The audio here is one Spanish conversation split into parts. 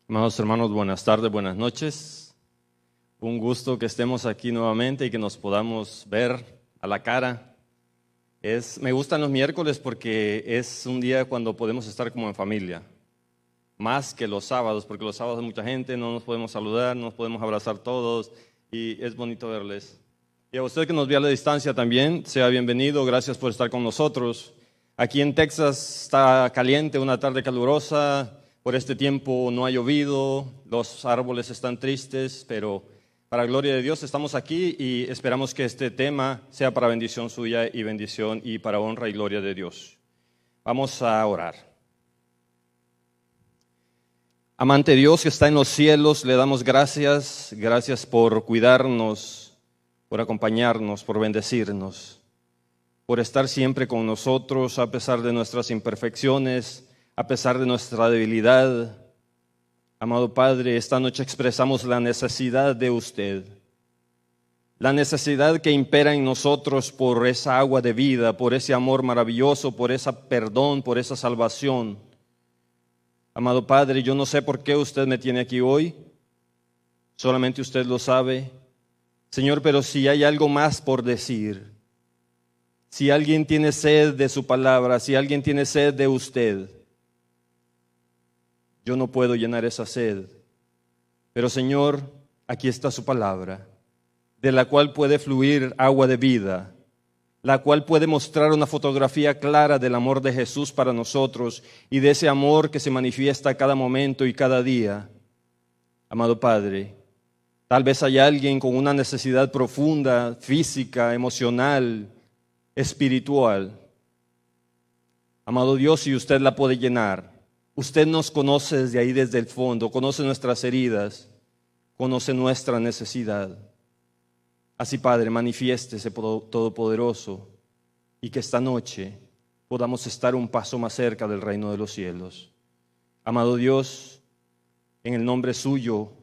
Amados hermanos, buenas tardes, buenas noches. Un gusto que estemos aquí nuevamente y que nos podamos ver a la cara. Me gustan los miércoles porque es un día cuando podemos estar como en familia, más que los sábados, porque los sábados hay mucha gente, no nos podemos saludar, no nos podemos abrazar todos y es bonito verles. Y a usted que nos ve a la distancia también, sea bienvenido, gracias por estar con nosotros. Aquí en Texas está caliente, una tarde calurosa. Por este tiempo no ha llovido, los árboles están tristes, pero para gloria de Dios estamos aquí y esperamos que este tema sea para bendición suya y bendición y para honra y gloria de Dios. Vamos a orar. Amante Dios que está en los cielos, le damos gracias por cuidarnos, por acompañarnos, por bendecirnos, por estar siempre con nosotros a pesar de nuestras imperfecciones, a pesar de nuestra debilidad. Amado Padre, esta noche expresamos la necesidad de usted, la necesidad que impera en nosotros por esa agua de vida, por ese amor maravilloso, por ese perdón, por esa salvación. Amado Padre, yo no sé por qué usted me tiene aquí hoy, solamente usted lo sabe. Señor, pero si hay algo más por decir, si alguien tiene sed de su palabra, si alguien tiene sed de usted, yo no puedo llenar esa sed, pero Señor, aquí está su palabra, de la cual puede fluir agua de vida, la cual puede mostrar una fotografía clara del amor de Jesús para nosotros y de ese amor que se manifiesta a cada momento y cada día. Amado Padre, tal vez hay alguien con una necesidad profunda, física, emocional, espiritual. Amado Dios, si usted la puede llenar. Usted nos conoce desde ahí, desde el fondo, conoce nuestras heridas, conoce nuestra necesidad. Así, Padre, manifiéstese todopoderoso y que esta noche podamos estar un paso más cerca del reino de los cielos. Amado Dios, en el nombre suyo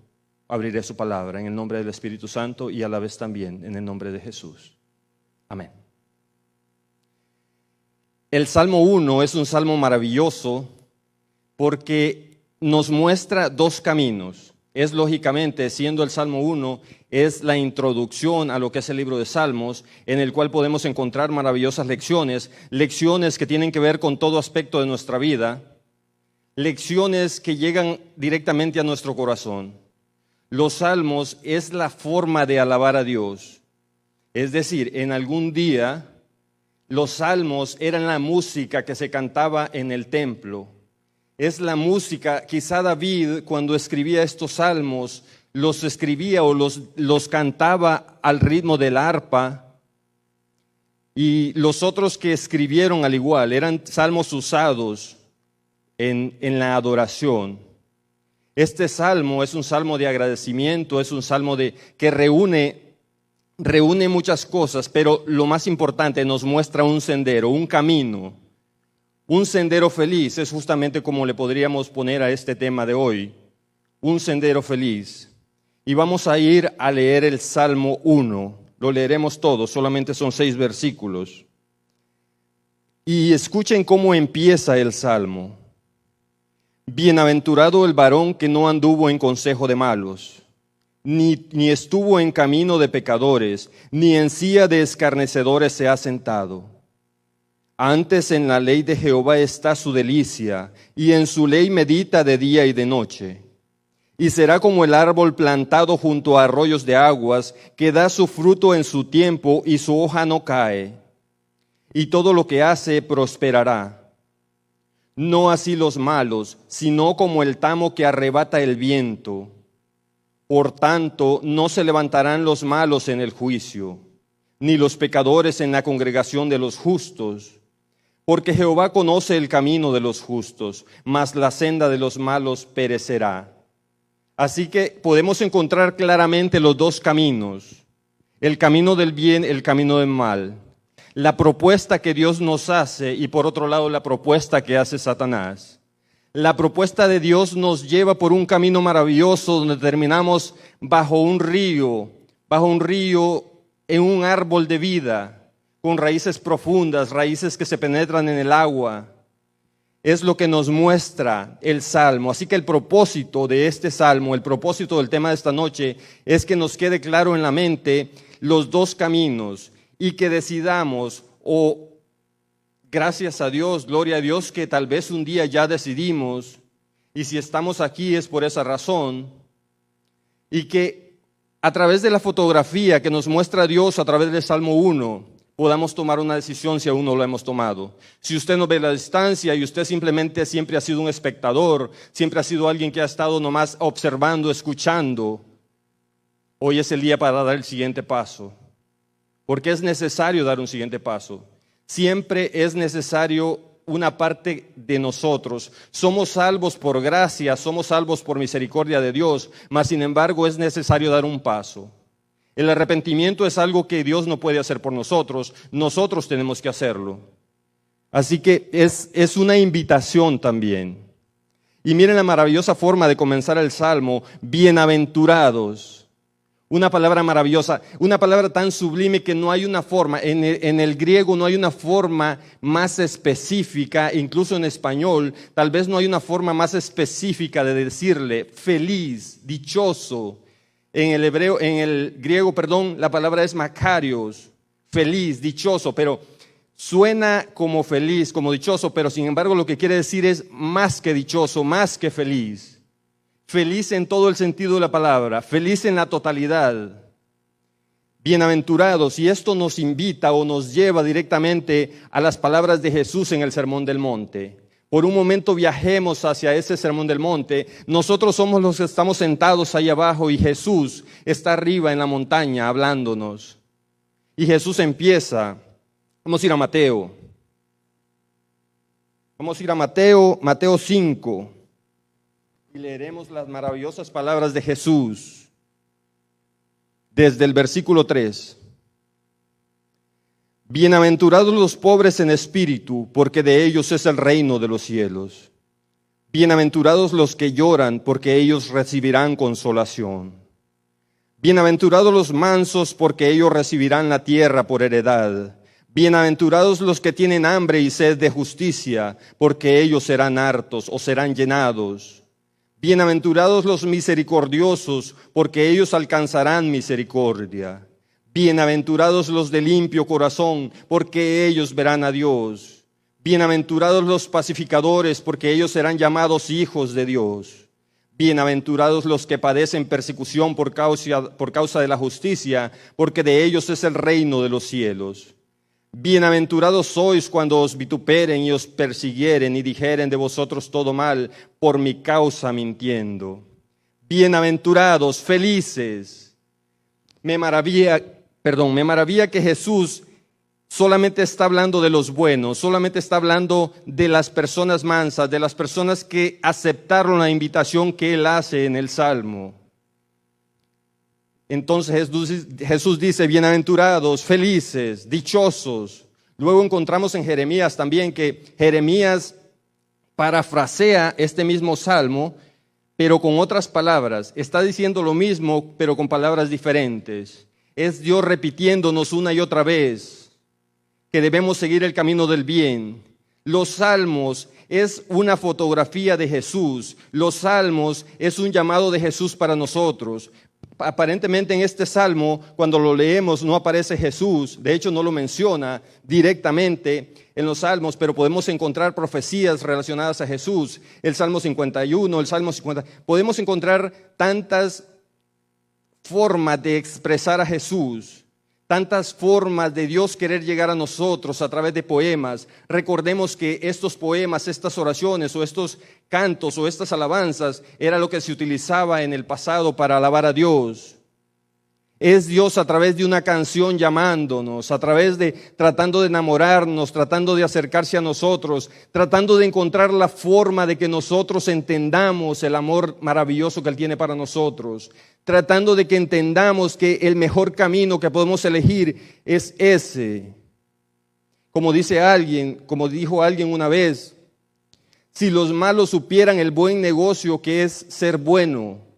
abriré su palabra, en el nombre del Espíritu Santo y a la vez también en el nombre de Jesús. Amén. El Salmo 1 es un salmo maravilloso porque nos muestra dos caminos. Es lógicamente, siendo el Salmo 1, es la introducción a lo que es el libro de Salmos, en el cual podemos encontrar maravillosas lecciones que tienen que ver con todo aspecto de nuestra vida, lecciones que llegan directamente a nuestro corazón. Los salmos es la forma de alabar a Dios. Es decir, en algún día, los salmos eran la música que se cantaba en el templo. Es la música, quizá David cuando escribía estos salmos, los escribía o los cantaba al ritmo del arpa, y los otros que escribieron al igual, eran salmos usados en la adoración. Este salmo es un salmo de agradecimiento, es un salmo que reúne muchas cosas, pero lo más importante, nos muestra un sendero, un camino. Un sendero feliz es justamente como le podríamos poner a este tema de hoy, un sendero feliz. Y vamos a ir a leer el Salmo 1, lo leeremos todo, solamente son 6 versículos. Y escuchen cómo empieza el Salmo. Bienaventurado el varón que no anduvo en consejo de malos, ni estuvo en camino de pecadores, ni en silla de escarnecedores se ha sentado. Antes en la ley de Jehová está su delicia, y en su ley medita de día y de noche. Y será como el árbol plantado junto a arroyos de aguas, que da su fruto en su tiempo y su hoja no cae. Y todo lo que hace prosperará. No así los malos, sino como el tamo que arrebata el viento. Por tanto, no se levantarán los malos en el juicio, ni los pecadores en la congregación de los justos. Porque Jehová conoce el camino de los justos, mas la senda de los malos perecerá. Así que podemos encontrar claramente los dos caminos, el camino del bien, el camino del mal. La propuesta que Dios nos hace y por otro lado la propuesta que hace Satanás. La propuesta de Dios nos lleva por un camino maravilloso donde terminamos bajo un río en un árbol de vida, con raíces profundas, raíces que se penetran en el agua. es lo que nos muestra el Salmo. Así que el propósito de este Salmo, el propósito del tema de esta noche, es que nos quede claro en la mente los dos caminos y que decidamos, o gracias a Dios, gloria a Dios, que tal vez un día ya decidimos, y si estamos aquí es por esa razón, y que a través de la fotografía que nos muestra Dios a través del Salmo 1, podamos tomar una decisión si aún no lo hemos tomado. Si usted no ve la distancia y usted simplemente siempre ha sido un espectador, siempre ha sido alguien que ha estado nomás observando, escuchando, hoy es el día para dar el siguiente paso. Porque es necesario dar un siguiente paso. Siempre es necesario una parte de nosotros. Somos salvos por gracia, somos salvos por misericordia de Dios, mas sin embargo es necesario dar un paso. El arrepentimiento es algo que Dios no puede hacer por nosotros tenemos que hacerlo. Así que es una invitación también. Y miren la maravillosa forma de comenzar el Salmo, bienaventurados. Una palabra maravillosa, una palabra tan sublime que no hay una forma, en el griego no hay una forma más específica, incluso en español, tal vez no hay una forma más específica de decirle feliz, dichoso. En el griego, la palabra es makarios, feliz, dichoso, pero suena como feliz, como dichoso, pero sin embargo lo que quiere decir es más que dichoso, más que feliz. Feliz en todo el sentido de la palabra, feliz en la totalidad. Bienaventurados, y esto nos invita o nos lleva directamente a las palabras de Jesús en el Sermón del Monte. Por un momento viajemos hacia ese Sermón del Monte. Nosotros somos los que estamos sentados ahí abajo y Jesús está arriba en la montaña hablándonos. Y Jesús empieza. Vamos a ir a Mateo. Vamos a ir a Mateo 5. Y leeremos las maravillosas palabras de Jesús desde el versículo 3. Bienaventurados los pobres en espíritu, porque de ellos es el reino de los cielos. Bienaventurados los que lloran, porque ellos recibirán consolación. Bienaventurados los mansos, porque ellos recibirán la tierra por heredad. Bienaventurados los que tienen hambre y sed de justicia, porque ellos serán hartos o serán llenados. Bienaventurados los misericordiosos, porque ellos alcanzarán misericordia. Bienaventurados los de limpio corazón, porque ellos verán a Dios. Bienaventurados los pacificadores, porque ellos serán llamados hijos de Dios. Bienaventurados los que padecen persecución por causa de la justicia, porque de ellos es el reino de los cielos. Bienaventurados sois cuando os vituperen y os persiguieren y dijeren de vosotros todo mal por mi causa mintiendo. Bienaventurados, felices. Me maravilla que Jesús solamente está hablando de los buenos, solamente está hablando de las personas mansas, de las personas que aceptaron la invitación que Él hace en el Salmo. Entonces Jesús dice, bienaventurados, felices, dichosos. Luego encontramos en Jeremías también que Jeremías parafrasea este mismo Salmo, pero con otras palabras. Está diciendo lo mismo, pero con palabras diferentes. Es Dios repitiéndonos una y otra vez que debemos seguir el camino del bien. Los salmos es una fotografía de Jesús. Los salmos es un llamado de Jesús para nosotros. Aparentemente en este salmo, cuando lo leemos, no aparece Jesús. De hecho, no lo menciona directamente en los salmos, pero podemos encontrar profecías relacionadas a Jesús. El Salmo 51, el Salmo 50. Podemos encontrar tantas formas de expresar a Jesús, tantas formas de Dios querer llegar a nosotros a través de poemas. Recordemos que estos poemas, estas oraciones o estos cantos o estas alabanzas era lo que se utilizaba en el pasado para alabar a Dios. Es Dios a través de una canción llamándonos, a través de tratando de enamorarnos, tratando de acercarse a nosotros, tratando de encontrar la forma de que nosotros entendamos el amor maravilloso que Él tiene para nosotros, tratando de que entendamos que el mejor camino que podemos elegir es ese. Como dijo alguien una vez, si los malos supieran el buen negocio que es ser bueno,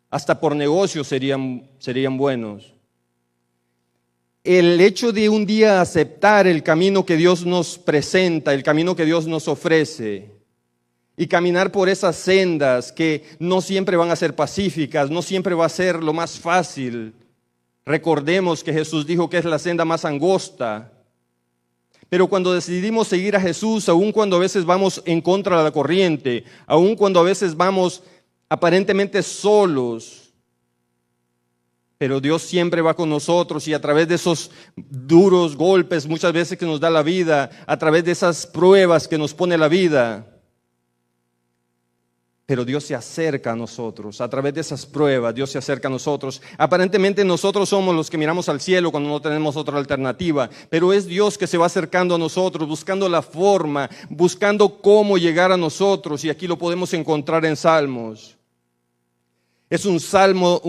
hasta por negocio serían buenos. el hecho de un día aceptar el camino que Dios nos presenta, el camino que Dios nos ofrece, y caminar por esas sendas que no siempre van a ser pacíficas, no siempre va a ser lo más fácil. Recordemos que Jesús dijo que es la senda más angosta. Pero cuando decidimos seguir a Jesús, aun cuando a veces vamos en contra de la corriente, aun cuando a veces vamos aparentemente solos, pero Dios siempre va con nosotros, y a través de esos duros golpes muchas veces que nos da la vida, a través de esas pruebas que nos pone la vida, pero Dios se acerca a nosotros. A través de esas pruebas Dios se acerca a nosotros. Aparentemente nosotros somos los que miramos al cielo cuando no tenemos otra alternativa, pero es Dios que se va acercando a nosotros, buscando la forma, buscando cómo llegar a nosotros, y aquí lo podemos encontrar en Salmos. Es un salmo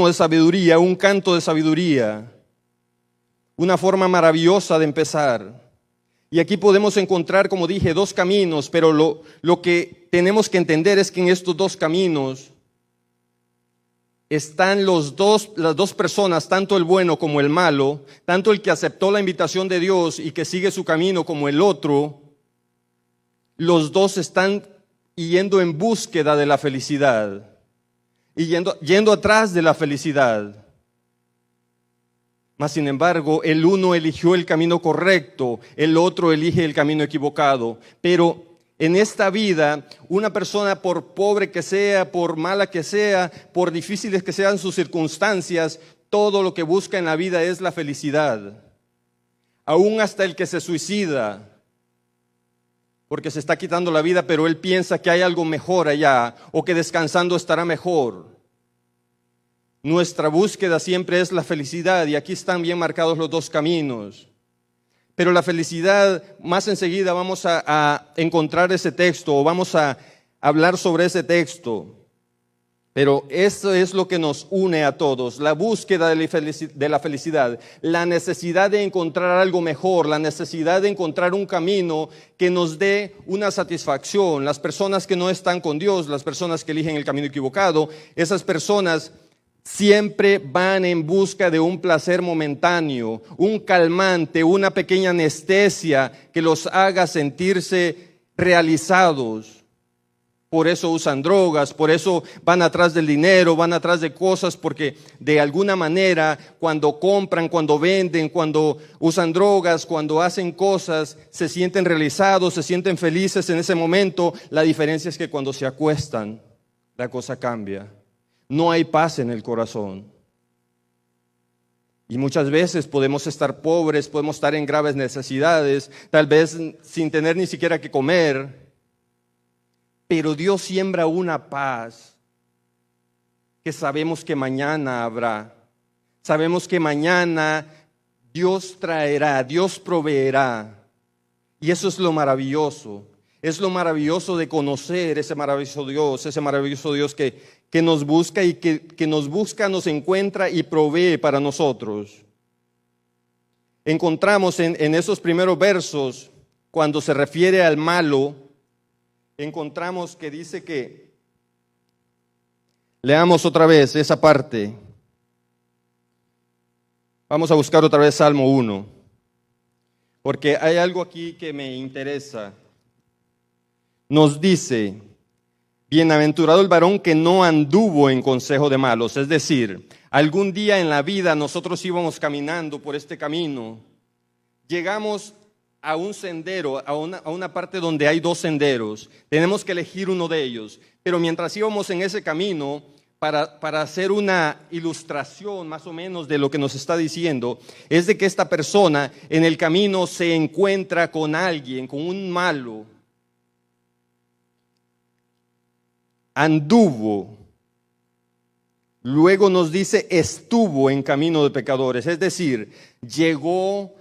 de sabiduría, un canto de sabiduría, una forma maravillosa de empezar. Y aquí podemos encontrar, como dije, dos caminos, pero lo que tenemos que entender es que en estos dos caminos están las dos personas, tanto el bueno como el malo, tanto el que aceptó la invitación de Dios y que sigue su camino como el otro. Los dos están yendo en búsqueda de la felicidad y yendo atrás de la felicidad. Mas sin embargo, el uno eligió el camino correcto, el otro elige el camino equivocado. Pero en esta vida, una persona, por pobre que sea, por mala que sea, por difíciles que sean sus circunstancias, todo lo que busca en la vida es la felicidad. Aún hasta el que se suicida, porque se está quitando la vida, pero él piensa que hay algo mejor allá, o que descansando estará mejor. Nuestra búsqueda siempre es la felicidad, y aquí están bien marcados los dos caminos. Pero la felicidad, más enseguida vamos a encontrar ese texto, o vamos a hablar sobre ese texto. Pero eso es lo que nos une a todos, la búsqueda de la felicidad, la necesidad de encontrar algo mejor, la necesidad de encontrar un camino que nos dé una satisfacción. Las personas que no están con Dios, las personas que eligen el camino equivocado, esas personas siempre van en busca de un placer momentáneo, un calmante, una pequeña anestesia que los haga sentirse realizados. Por eso usan drogas, por eso van atrás del dinero, van atrás de cosas, porque de alguna manera cuando compran, cuando venden, cuando usan drogas, cuando hacen cosas, se sienten realizados, se sienten felices en ese momento. La diferencia es que cuando se acuestan, la cosa cambia. No hay paz en el corazón. Y muchas veces podemos estar pobres, podemos estar en graves necesidades, tal vez sin tener ni siquiera que comer. Pero Dios siembra una paz que sabemos que mañana habrá. Sabemos que mañana Dios traerá, Dios proveerá. Y eso es lo maravilloso. Es lo maravilloso de conocer ese maravilloso Dios que nos busca y que nos busca, nos encuentra y provee para nosotros. Encontramos en esos primeros versos, cuando se refiere al malo, encontramos que dice que, leamos otra vez esa parte. Vamos a buscar otra vez Salmo 1, porque hay algo aquí que me interesa. Nos dice: bienaventurado el varón que no anduvo en consejo de malos. Es decir, algún día en la vida nosotros íbamos caminando por este camino, llegamos a un sendero, a una parte donde hay dos senderos, tenemos que elegir uno de ellos, pero mientras íbamos en ese camino, para hacer una ilustración más o menos de lo que nos está diciendo, es de que esta persona en el camino se encuentra con alguien, con un malo. Anduvo, luego nos dice estuvo en camino de pecadores, es decir, llegó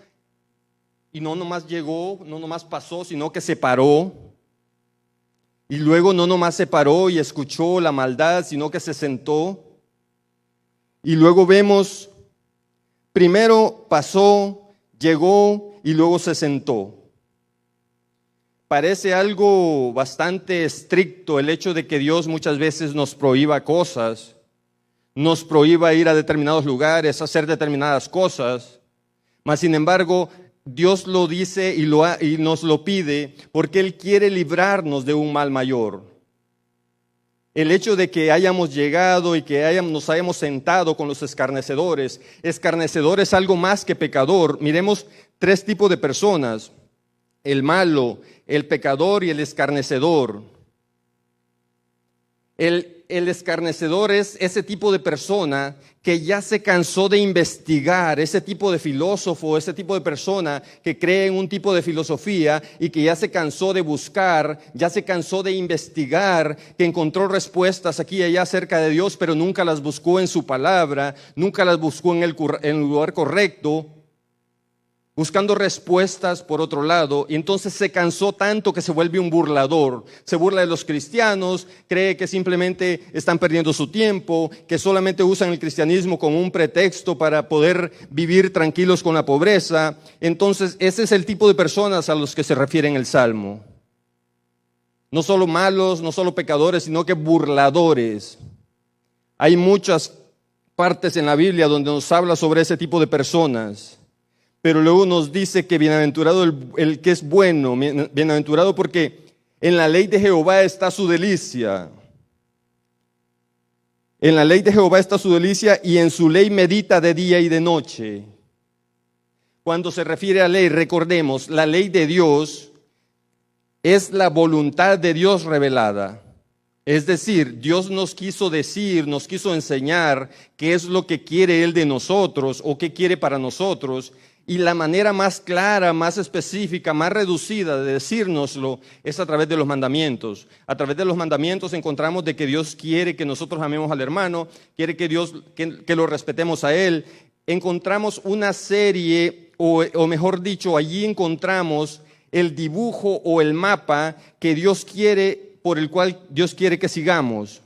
y no nomás pasó, sino que se paró, y luego no nomás se paró y escuchó la maldad, sino que se sentó, y luego vemos, primero pasó, llegó y luego se sentó. Parece algo bastante estricto el hecho de que Dios muchas veces nos prohíba cosas, nos prohíba ir a determinados lugares, hacer determinadas cosas. Mas sin embargo, Dios lo dice y nos lo pide porque Él quiere librarnos de un mal mayor. El hecho de que hayamos llegado y que nos hayamos sentado con los escarnecedores. Escarnecedor es algo más que pecador. Miremos 3 tipos de personas: el malo, el pecador y el escarnecedor. El escarnecedor es ese tipo de persona que ya se cansó de investigar, ese tipo de filósofo, ese tipo de persona que cree en un tipo de filosofía y que ya se cansó de buscar, ya se cansó de investigar, que encontró respuestas aquí y allá acerca de Dios, pero nunca las buscó en su palabra, nunca las buscó en el lugar correcto, buscando respuestas por otro lado, y entonces se cansó tanto que se vuelve un burlador. Se burla de los cristianos, cree que simplemente están perdiendo su tiempo, que solamente usan el cristianismo como un pretexto para poder vivir tranquilos con la pobreza. Entonces ese es el tipo de personas a los que se refiere en el Salmo. No solo malos, no solo pecadores, sino que burladores. Hay muchas partes en la Biblia donde nos habla sobre ese tipo de personas. Pero luego nos dice que bienaventurado el que es bueno, bienaventurado porque en la ley de Jehová está su delicia. En la ley de Jehová está su delicia y en su ley medita de día y de noche. Cuando se refiere a ley, recordemos, la ley de Dios es la voluntad de Dios revelada. Es decir, Dios nos quiso decir, nos quiso enseñar qué es lo que quiere Él de nosotros o qué quiere para nosotros. Y la manera más clara, más específica, más reducida de decírnoslo es a través de los mandamientos. A través de los mandamientos encontramos de que Dios quiere que nosotros amemos al hermano, quiere que que lo respetemos a Él. Encontramos una serie, o mejor dicho, allí encontramos el dibujo o el mapa que Dios quiere, por el cual Dios quiere que sigamos.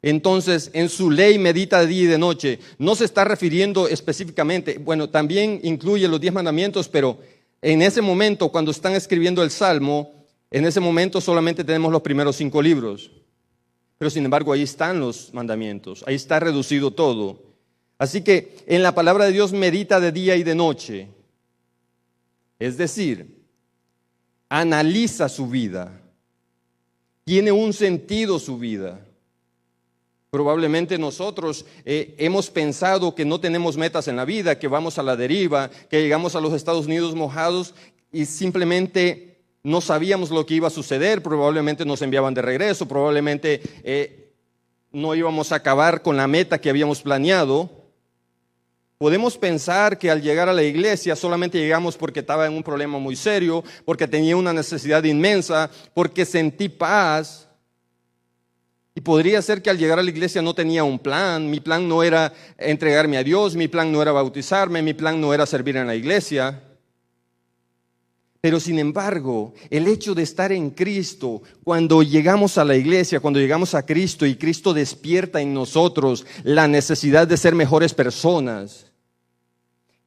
Entonces, en su ley medita de día y de noche. No se está refiriendo específicamente, bueno, también incluye los 10 mandamientos, pero en ese momento, cuando están escribiendo el Salmo, en ese momento solamente tenemos los primeros 5 libros. Pero sin embargo, ahí están los mandamientos, ahí está reducido todo. Así que en la palabra de Dios medita de día y de noche. Es decir, analiza su vida. Tiene un sentido su vida. Probablemente nosotros hemos pensado que no tenemos metas en la vida, que vamos a la deriva, que llegamos a los Estados Unidos mojados y simplemente no sabíamos lo que iba a suceder. Probablemente nos enviaban de regreso, probablemente no íbamos a acabar con la meta que habíamos planeado. Podemos pensar que al llegar a la iglesia solamente llegamos porque estaba en un problema muy serio, porque tenía una necesidad inmensa, porque sentí paz. Y podría ser que al llegar a la iglesia no tenía un plan. Mi plan no era entregarme a Dios, mi plan no era bautizarme, mi plan no era servir en la iglesia. Pero sin embargo, el hecho de estar en Cristo, cuando llegamos a la iglesia, cuando llegamos a Cristo y Cristo despierta en nosotros la necesidad de ser mejores personas.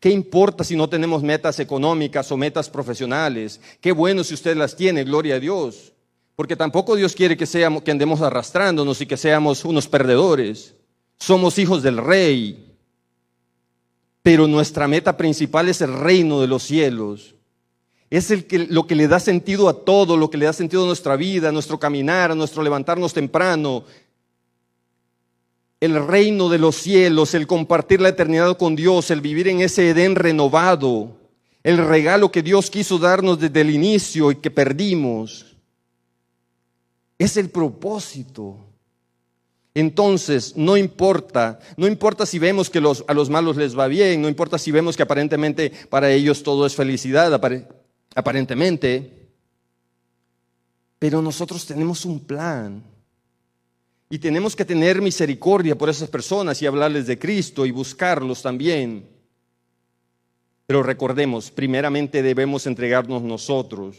¿Qué importa si no tenemos metas económicas o metas profesionales? Qué bueno si usted las tiene, gloria a Dios. Porque tampoco Dios quiere que andemos arrastrándonos y que seamos unos perdedores. Somos hijos del Rey. Pero nuestra meta principal es el reino de los cielos. Es lo que le da sentido a todo, lo que le da sentido a nuestra vida, a nuestro caminar, a nuestro levantarnos temprano. El reino de los cielos, el compartir la eternidad con Dios, el vivir en ese Edén renovado. El regalo que Dios quiso darnos desde el inicio y que perdimos. Es el propósito. Entonces, no importa si vemos que a los malos les va bien, no importa si vemos que aparentemente para ellos todo es felicidad, aparentemente, pero nosotros tenemos un plan y tenemos que tener misericordia por esas personas y hablarles de Cristo y buscarlos también. Pero recordemos, primeramente debemos entregarnos nosotros.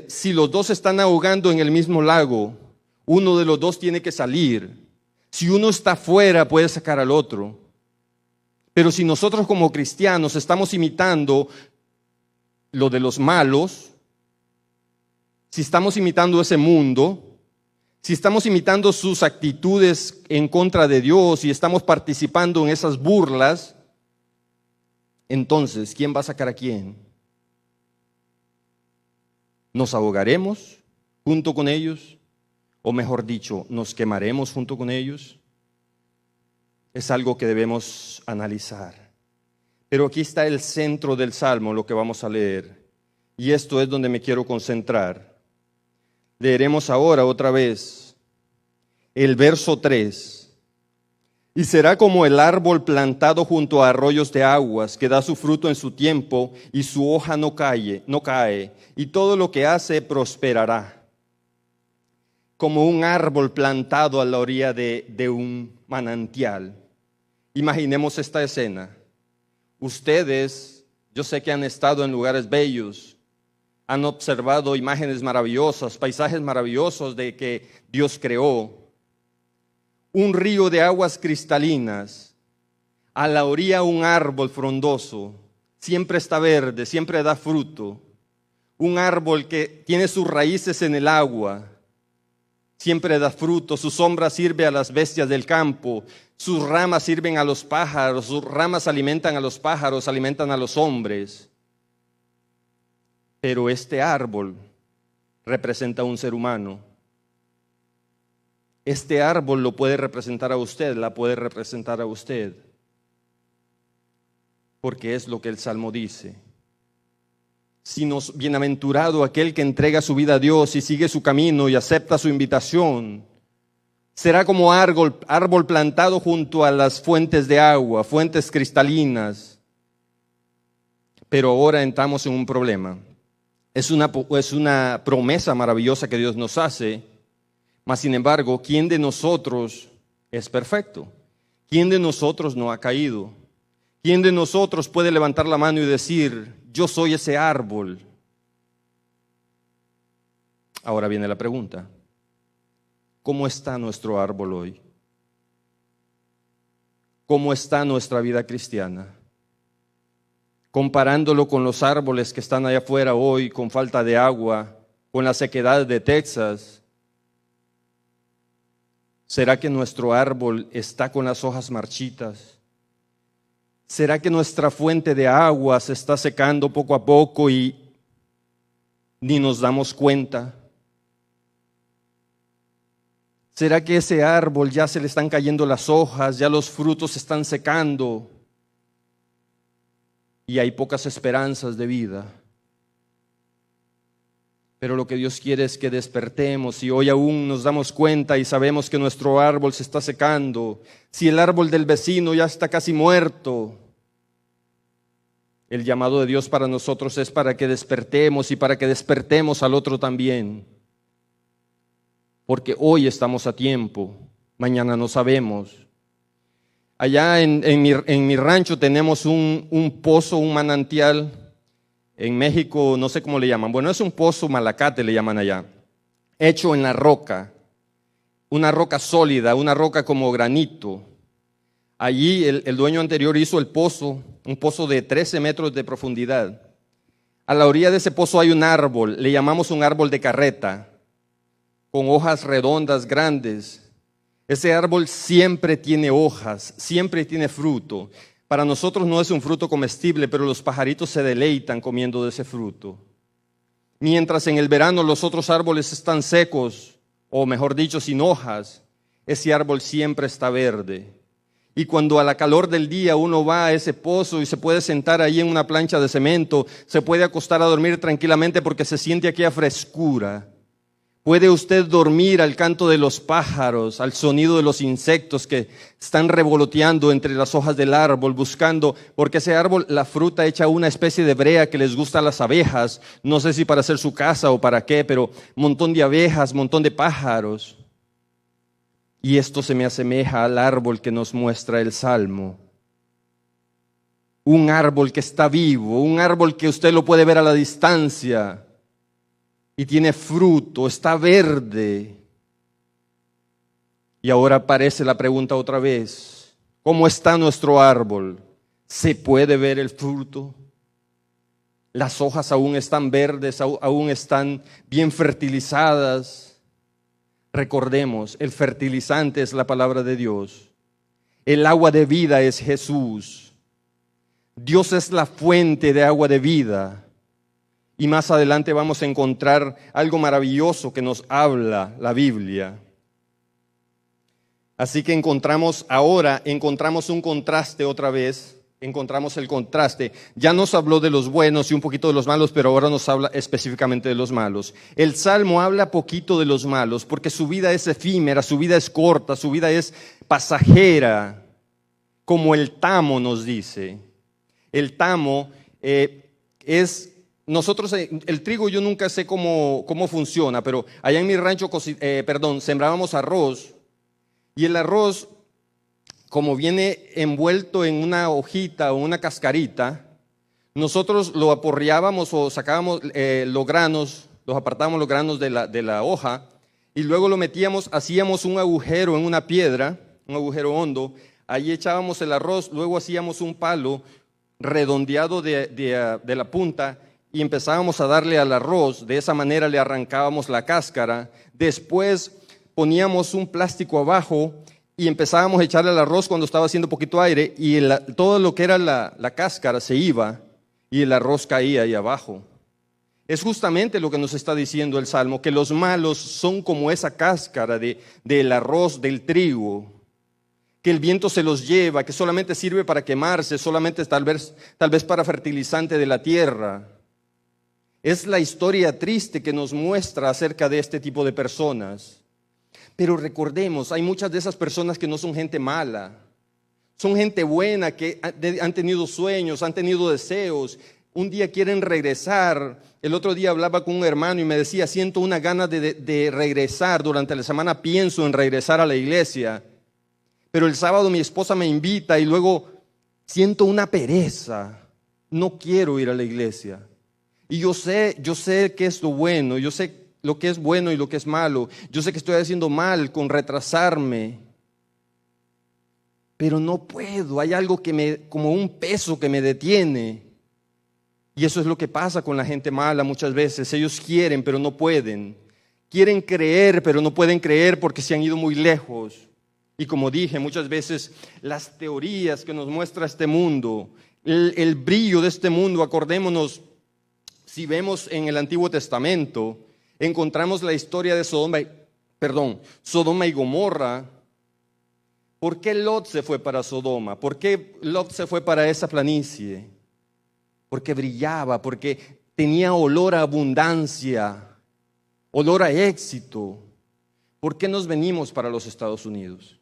Si los dos están ahogando en el mismo lago, uno de los dos tiene que salir. Si uno está fuera, puede sacar al otro. Pero si nosotros como cristianos estamos imitando lo de los malos, si estamos imitando ese mundo, si estamos imitando sus actitudes en contra de Dios y estamos participando en esas burlas, Entonces, ¿quién va a sacar a quién? ¿Nos ahogaremos junto con ellos? O mejor dicho, ¿nos quemaremos junto con ellos? Es algo que debemos analizar. Pero aquí está el centro del Salmo, lo que vamos a leer. Y esto es donde me quiero concentrar. Leeremos ahora otra vez el verso 3. Y será como el árbol plantado junto a arroyos de aguas, que da su fruto en su tiempo y su hoja no cae, y todo lo que hace prosperará. Como un árbol plantado a la orilla de un manantial. Imaginemos esta escena. Ustedes, yo sé que han estado en lugares bellos, han observado imágenes maravillosas, paisajes maravillosos de que Dios creó. Un río de aguas cristalinas, a la orilla un árbol frondoso, siempre está verde, siempre da fruto. Un árbol que tiene sus raíces en el agua, siempre da fruto, su sombra sirve a las bestias del campo, sus ramas sirven a los pájaros, sus ramas alimentan a los pájaros, alimentan a los hombres. Pero este árbol representa a un ser humano. Este árbol lo puede representar a usted, la puede representar a usted. Porque es lo que el Salmo dice. Bienaventurado aquel que entrega su vida a Dios y sigue su camino y acepta su invitación. Será como árbol plantado junto a las fuentes de agua, fuentes cristalinas. Pero ahora entramos en un problema. Es una promesa maravillosa que Dios nos hace, mas sin embargo, ¿quién de nosotros es perfecto? ¿Quién de nosotros no ha caído? ¿Quién de nosotros puede levantar la mano y decir, yo soy ese árbol? Ahora viene la pregunta. ¿Cómo está nuestro árbol hoy? ¿Cómo está nuestra vida cristiana? Comparándolo con los árboles que están allá afuera hoy, con falta de agua, con la sequedad de Texas, ¿será que nuestro árbol está con las hojas marchitas? ¿Será que nuestra fuente de agua se está secando poco a poco y ni nos damos cuenta? ¿Será que ese árbol ya se le están cayendo las hojas, ya los frutos se están secando y hay pocas esperanzas de vida? Pero lo que Dios quiere es que despertemos y hoy aún nos damos cuenta y sabemos que nuestro árbol se está secando. Si el árbol del vecino ya está casi muerto, el llamado de Dios para nosotros es para que despertemos y para que despertemos al otro también. Porque hoy estamos a tiempo, mañana no sabemos. Allá en mi rancho tenemos un pozo, un manantial. En México no sé cómo le llaman. Bueno, es un pozo malacate le llaman allá. Hecho en la roca. Una roca sólida, una roca como granito. Allí el dueño anterior hizo el pozo, un pozo de 13 metros de profundidad. A la orilla de ese pozo hay un árbol, le llamamos un árbol de carreta, con hojas redondas grandes. Ese árbol siempre tiene hojas, siempre tiene fruto. Para nosotros no es un fruto comestible, pero los pajaritos se deleitan comiendo de ese fruto. Mientras en el verano los otros árboles están secos, o mejor dicho, sin hojas, ese árbol siempre está verde. Y cuando a la calor del día uno va a ese pozo y se puede sentar ahí en una plancha de cemento, se puede acostar a dormir tranquilamente porque se siente aquella frescura. Puede usted dormir al canto de los pájaros, al sonido de los insectos que están revoloteando entre las hojas del árbol buscando, porque ese árbol, la fruta echa una especie de brea que les gusta a las abejas, no sé si para hacer su casa o para qué, pero un montón de abejas, un montón de pájaros. Y esto se me asemeja al árbol que nos muestra el Salmo. Un árbol que está vivo, un árbol que usted lo puede ver a la distancia. Y tiene fruto, está verde. Y ahora aparece la pregunta otra vez. ¿Cómo está nuestro árbol? ¿Se puede ver el fruto? Las hojas aún están verdes, aún están bien fertilizadas. Recordemos, el fertilizante es la palabra de Dios. El agua de vida es Jesús. Dios es la fuente de agua de vida. Y más adelante vamos a encontrar algo maravilloso que nos habla la Biblia. Así que encontramos un contraste otra vez. Encontramos el contraste. Ya nos habló de los buenos y un poquito de los malos, pero ahora nos habla específicamente de los malos. El Salmo habla poquito de los malos porque su vida es efímera, su vida es corta, su vida es pasajera, como el tamo nos dice. El tamo es... Nosotros, el trigo yo nunca sé cómo funciona, pero allá en mi rancho, sembrábamos arroz y el arroz, como viene envuelto en una hojita o una cascarita, nosotros lo aporreábamos o sacábamos los granos, apartábamos los granos de la hoja y luego lo metíamos, hacíamos un agujero en una piedra, un agujero hondo, ahí echábamos el arroz, luego hacíamos un palo redondeado de la punta y empezábamos a darle al arroz, de esa manera le arrancábamos la cáscara, después poníamos un plástico abajo y empezábamos a echarle al arroz cuando estaba haciendo poquito aire y todo lo que era la cáscara se iba y el arroz caía ahí abajo. Es justamente lo que nos está diciendo el Salmo, que los malos son como esa cáscara del arroz, del trigo, que el viento se los lleva, que solamente sirve para quemarse, solamente tal vez para fertilizante de la tierra. Es la historia triste que nos muestra acerca de este tipo de personas. Pero recordemos, hay muchas de esas personas que no son gente mala. Son gente buena que han tenido sueños, han tenido deseos. Un día quieren regresar. El otro día hablaba con un hermano y me decía, siento una gana de regresar. Durante la semana pienso en regresar a la iglesia. Pero el sábado mi esposa me invita y luego siento una pereza. No quiero ir a la iglesia. Y yo sé qué es lo bueno, yo sé lo que es bueno y lo que es malo. Yo sé que estoy haciendo mal con retrasarme. Pero no puedo, hay algo como un peso que me detiene. Y eso es lo que pasa con la gente mala muchas veces. Ellos quieren, pero no pueden. Quieren creer, pero no pueden creer porque se han ido muy lejos. Y como dije, muchas veces las teorías que nos muestra este mundo, el brillo de este mundo, acordémonos, si vemos en el Antiguo Testamento, encontramos la historia de Sodoma y Gomorra. ¿Por qué Lot se fue para Sodoma? ¿Por qué Lot se fue para esa planicie? Porque brillaba, porque tenía olor a abundancia, olor a éxito. ¿Por qué nos venimos para los Estados Unidos?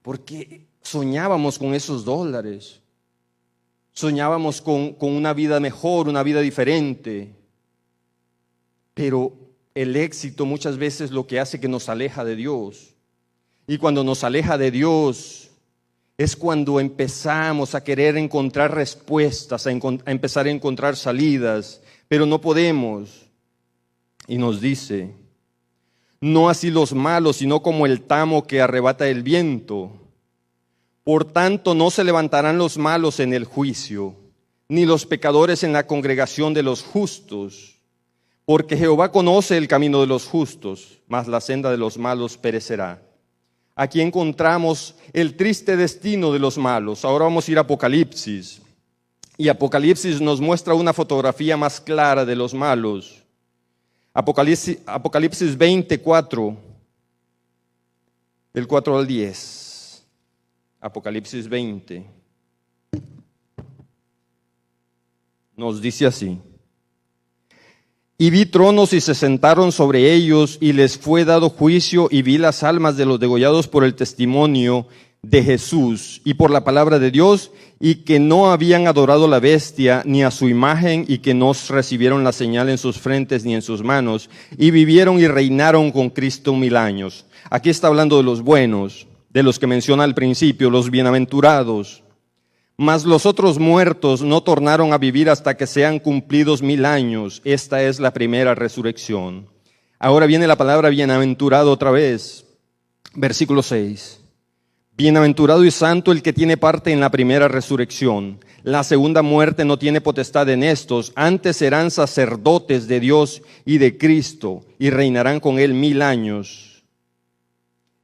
Porque soñábamos con esos dólares. Soñábamos con una vida mejor, una vida diferente. Pero el éxito muchas veces lo que hace que nos aleja de Dios. Y cuando nos aleja de Dios es cuando empezamos a querer encontrar respuestas, a empezar a encontrar salidas, pero no podemos. Y nos dice, no así los malos, sino como el tamo que arrebata el viento. Por tanto, no se levantarán los malos en el juicio, ni los pecadores en la congregación de los justos, porque Jehová conoce el camino de los justos, mas la senda de los malos perecerá. Aquí encontramos el triste destino de los malos. Ahora vamos a ir a Apocalipsis. Y Apocalipsis nos muestra una fotografía más clara de los malos. Apocalipsis 24, del 4 al 10. Apocalipsis 20 nos dice así: y vi tronos y se sentaron sobre ellos y les fue dado juicio, y vi las almas de los degollados por el testimonio de Jesús y por la palabra de Dios, y que no habían adorado la bestia ni a su imagen, y que no recibieron la señal en sus frentes ni en sus manos, y vivieron y reinaron con Cristo 1000 años. Aquí está hablando de los buenos, de los que menciona al principio, los bienaventurados. Mas los otros muertos no tornaron a vivir hasta que sean cumplidos 1000 años. Esta es la primera resurrección. Ahora viene la palabra bienaventurado otra vez. Versículo 6. Bienaventurado y santo el que tiene parte en la primera resurrección. La segunda muerte no tiene potestad en estos, antes serán sacerdotes de Dios y de Cristo, y reinarán con él 1000 años.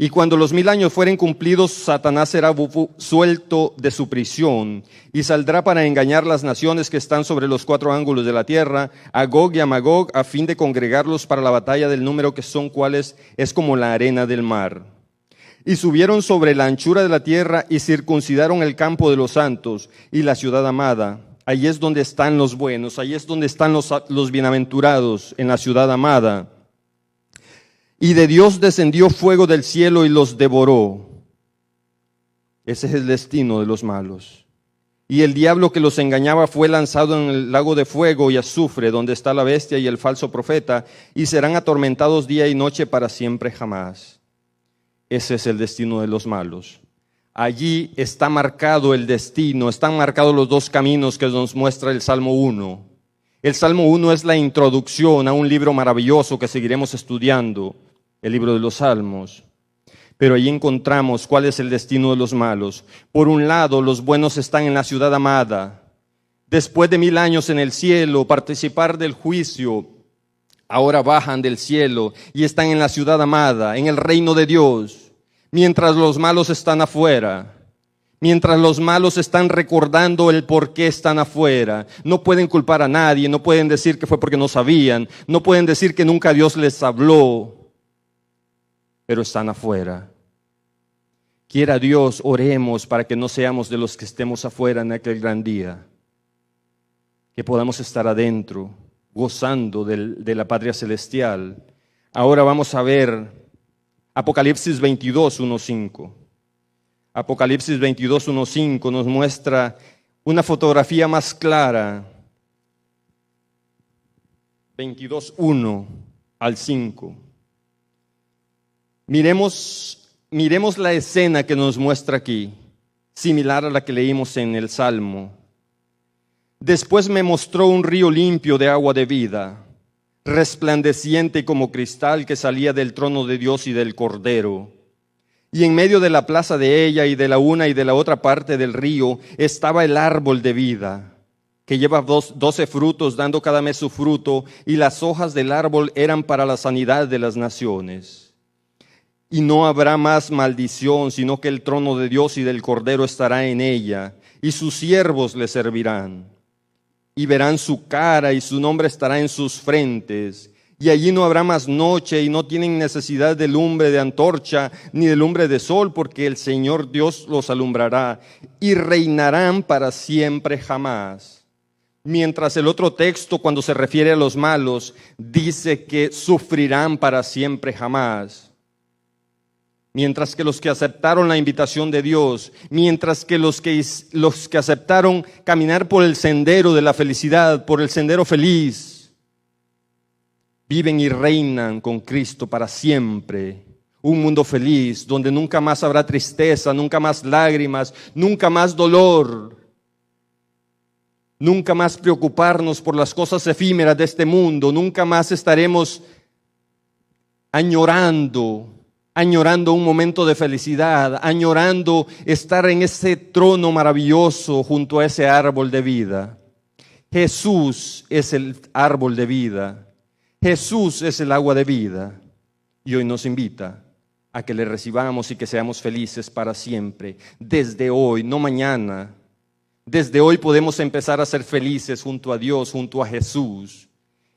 Y cuando los 1000 años fueren cumplidos, Satanás será suelto de su prisión y saldrá para engañar las naciones que están sobre los 4 ángulos de la tierra, a Gog y a Magog, a fin de congregarlos para la batalla, del número que son cuales es como la arena del mar. Y subieron sobre la anchura de la tierra y circuncidaron el campo de los santos y la ciudad amada. Ahí es donde están los buenos, ahí es donde están los bienaventurados, en la ciudad amada. Y de Dios descendió fuego del cielo y los devoró. Ese es el destino de los malos. Y el diablo que los engañaba fue lanzado en el lago de fuego y azufre, donde está la bestia y el falso profeta, y serán atormentados día y noche para siempre jamás. Ese es el destino de los malos. Allí está marcado el destino, están marcados los 2 caminos que nos muestra el Salmo 1. El Salmo 1 es la introducción a un libro maravilloso que seguiremos estudiando, el libro de los Salmos. Pero allí encontramos cuál es el destino de los malos. Por un lado, los buenos están en la ciudad amada. Después de 1000 años en el cielo, participar del juicio, ahora bajan del cielo y están en la ciudad amada, en el reino de Dios, mientras los malos están afuera. Mientras los malos están recordando el por qué están afuera. No pueden culpar a nadie, no pueden decir que fue porque no sabían, no pueden decir que nunca Dios les habló, pero están afuera. Quiera Dios, oremos para que no seamos de los que estemos afuera en aquel gran día, que podamos estar adentro, gozando de la patria celestial. Ahora vamos a ver Apocalipsis 22, 1-5. Apocalipsis 22, 1-5 nos muestra una fotografía más clara. 22, 1 al 5. Miremos la escena que nos muestra aquí, similar a la que leímos en el Salmo. Después me mostró un río limpio de agua de vida, resplandeciente como cristal, que salía del trono de Dios y del Cordero. Y en medio de la plaza de ella y de la una y de la otra parte del río estaba el árbol de vida, que lleva 12 frutos, dando cada mes su fruto, y las hojas del árbol eran para la sanidad de las naciones. Y no habrá más maldición, sino que el trono de Dios y del Cordero estará en ella, y sus siervos le servirán. Y verán su cara, y su nombre estará en sus frentes. Y allí no habrá más noche, y no tienen necesidad de lumbre de antorcha, ni de lumbre de sol, porque el Señor Dios los alumbrará, y reinarán para siempre jamás. Mientras el otro texto, cuando se refiere a los malos, dice que sufrirán para siempre jamás. Mientras que los que aceptaron la invitación de Dios, mientras que los que aceptaron caminar por el sendero de la felicidad, por el sendero feliz, viven y reinan con Cristo para siempre. Un mundo feliz, donde nunca más habrá tristeza, nunca más lágrimas, nunca más dolor, nunca más preocuparnos por las cosas efímeras de este mundo, nunca más estaremos añorando un momento de felicidad, añorando estar en ese trono maravilloso junto a ese árbol de vida. Jesús es el árbol de vida. Jesús es el agua de vida. Y hoy nos invita a que le recibamos y que seamos felices para siempre. Desde hoy, no mañana. Desde hoy podemos empezar a ser felices junto a Dios, junto a Jesús.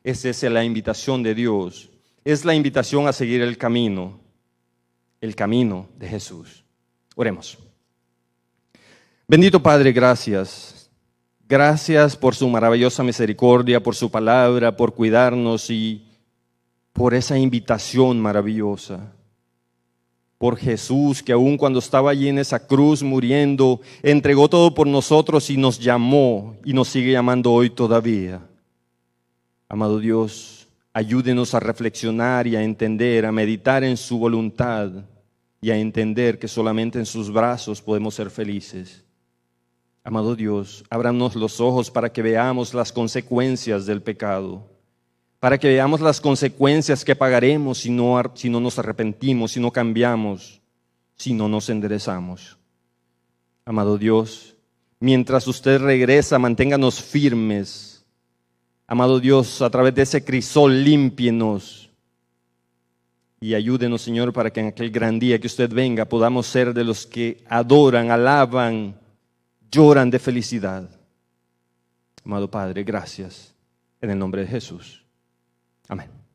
Esa es la invitación de Dios. Es la invitación a seguir el camino de Jesús. Oremos. Bendito Padre, gracias. Gracias por su maravillosa misericordia, por su palabra, por cuidarnos y por esa invitación maravillosa. Por Jesús, que aun cuando estaba allí en esa cruz muriendo, entregó todo por nosotros y nos llamó y nos sigue llamando hoy todavía. Amado Dios, ayúdenos a reflexionar y a entender, a meditar en su voluntad y a entender que solamente en sus brazos podemos ser felices. Amado Dios, ábranos los ojos para que veamos las consecuencias del pecado, para que veamos las consecuencias que pagaremos si no nos arrepentimos, si no cambiamos, si no nos enderezamos. Amado Dios, mientras usted regresa, manténganos firmes. Amado Dios, a través de ese crisol límpienos Y ayúdenos, Señor, para que en aquel gran día que usted venga podamos ser de los que adoran, alaban, lloran de felicidad. Amado Padre, gracias en el nombre de Jesús. Amén.